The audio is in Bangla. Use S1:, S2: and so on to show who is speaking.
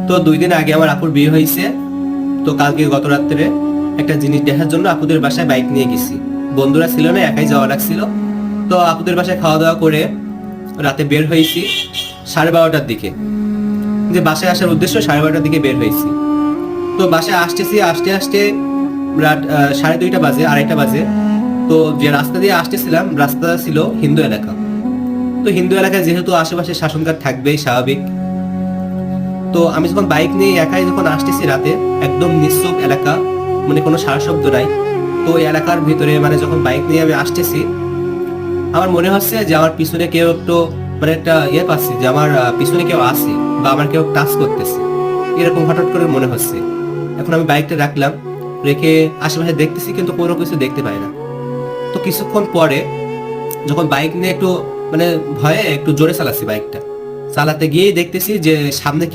S1: তো 2 দিন আগে আমার আপুর বিয়ে হয়েছে। তো কালকে গত রাত্রে একটা জিনিস দেখার জন্য আপুদের বাসায় বাইক নিয়ে গেছি। বন্ধুরা ছিল না, একাই যাওয়া লাগছিল। তো আপুদের বাসায় খাওয়া দাওয়া করে রাতে বের হয়েছি 12:30টার দিকে। যে বাসায় আসার উদ্দেশ্য 12:30টার দিকে বের হয়েছি। তো বাসায় আসতেছি, আসতে আসতে রাত 2:30 বাজে, 2:30 বাজে। তো যে রাস্তা দিয়ে আসতেছিলাম, রাস্তা ছিল হিন্দু এলাকা। তো হিন্দু এলাকায় যেহেতু আশেপাশে শাসনকার থাকবেই স্বাভাবিক। তো আমি যখন বাইক নিয়ে একাই যখন আসতেছি রাতে, একদম নিঃশব্দ এলাকা, মানে কোনো সারা শব্দ নাই। তো ওই এলাকার ভিতরে মানে যখন বাইক নিয়ে আমি আসতেছি, আমার মনে হচ্ছে যে আমার পিছনে কেউ একটু মানে একটা পাচ্ছি যে আমার পিছনে কেউ আছে বা আমার কেউ টাচ করতেছে, এরকম হঠাৎ করে মনে হচ্ছে। এখন আমি বাইকটা রাখলাম, রেখে আশেপাশে দেখতেছি, কিন্তু কোনো কিছু দেখতে পাই না। তো কিছুক্ষণ পরে যখন বাইক নিয়ে একটু মানে ভয়ে একটু জোরে চালাচ্ছি বাইকটা, চালাতে গিয়েই দেখতেছি যে সামনে